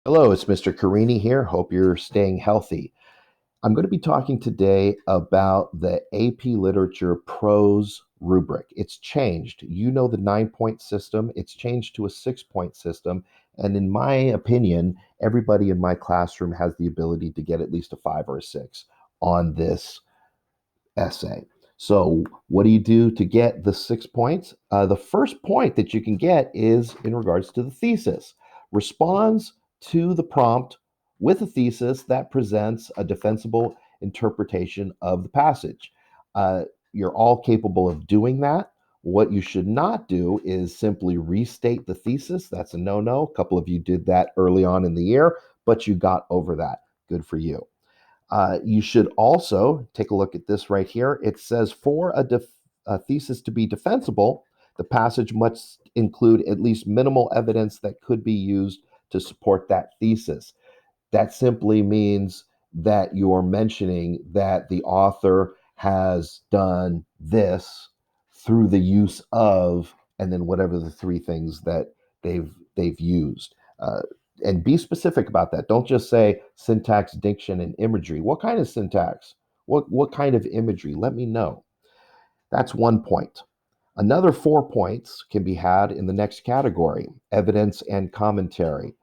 Hello, it's Mr. Carini here. Hope you're staying healthy. I'm going to be talking today about the AP Literature Prose rubric. It's changed. You know the 9 point system, it's changed to a 6 point system. And in my opinion, everybody in my classroom has the ability to get at least a 5 or a 6 on this essay. So, what do you do to get the 6 points? The first point that you can get is in regards to the thesis. Responds to the prompt with a thesis that presents a defensible interpretation of the passage. Uh, you're all capable of doing that. What you should not do is simply restate the thesis. That's a no no. A couple of you did that early on in the year, but you got over that. Good for you. You should also take a look at this right here. It says for a thesis to be defensible, the passage must include at least minimal evidence that could be used to support that thesis. That simply means that you're mentioning that the author has done this through the use of, and then whatever the three things that they've used. And be specific about that. Don't just say syntax, diction, and imagery. What kind of syntax? What kind of imagery? Let me know. That's 1 point. Another 4 points can be had in the next category: evidence and commentary.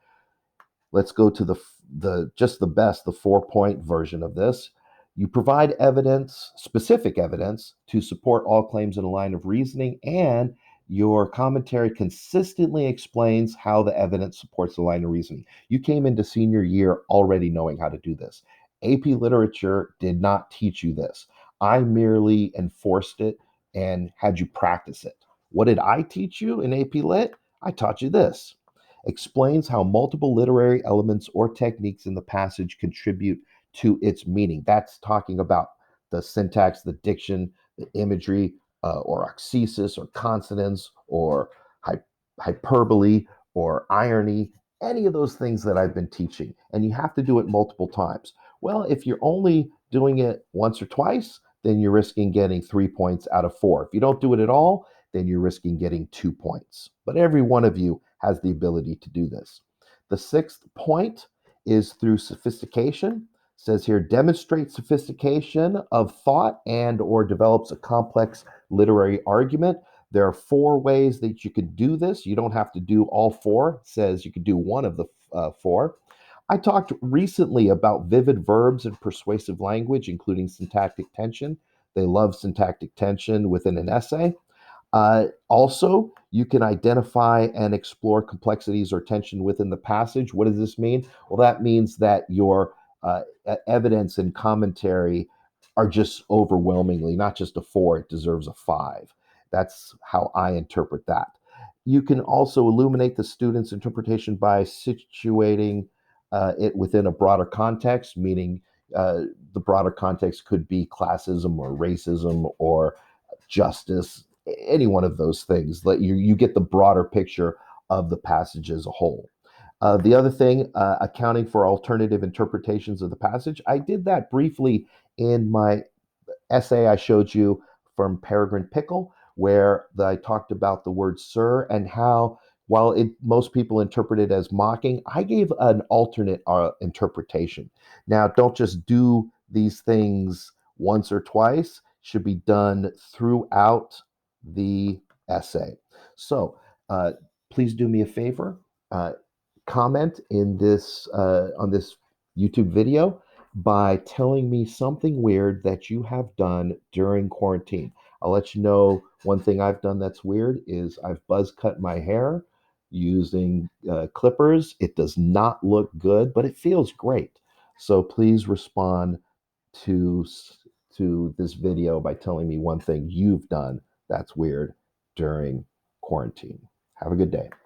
Let's go to the just the best, the 4 point version of this. You provide evidence, specific evidence, to support all claims in a line of reasoning, and your commentary consistently explains how the evidence supports the line of reasoning. You came into senior year already knowing how to do this. AP Literature did not teach you this. I merely enforced it and had you practice it. What did I teach you in AP Lit? I taught you this: explains how multiple literary elements or techniques in the passage contribute to its meaning. That's talking about the syntax, the diction, the imagery, or auxesis, or consonants, or hyperbole, or irony, any of those things that I've been teaching. And you have to do it multiple times. Well, if you're only doing it once or twice, then you're risking getting 3 points out of 4. If you don't do it at all, then you're risking getting 2 points. But every one of you has the ability to do this. The sixth point is through sophistication. It says here, demonstrate sophistication of thought and or develops a complex literary argument. There are 4 ways that you could do this. You don't have to do all 4. It says you could do one of the 4. I talked recently about vivid verbs and persuasive language, including syntactic tension. They love syntactic tension within an essay. Also, you can identify and explore complexities or tension within the passage. What does this mean? Well, that means that your evidence and commentary are just overwhelmingly not just a 4, it deserves a 5. That's how I interpret that. You can also illuminate the student's interpretation by situating it within a broader context, meaning the broader context could be classism or racism or justice, any one of those things. Let you get the broader picture of the passage as a whole. The other thing, accounting for alternative interpretations of the passage, I did that briefly in my essay I showed you from Peregrine Pickle, where I talked about the word sir and how, while most people interpret it as mocking, I gave an alternate interpretation. Now, don't just do these things once or twice, should be done throughout the essay. So, please do me a favor. Uh, Comment in this on this YouTube video by telling me something weird that you have done during quarantine. I'll let you know one thing I've done that's weird is I've buzz cut my hair using clippers. It does not look good, but it feels great. So please respond to to this video by telling me one thing you've done that's weird during quarantine. Have a good day.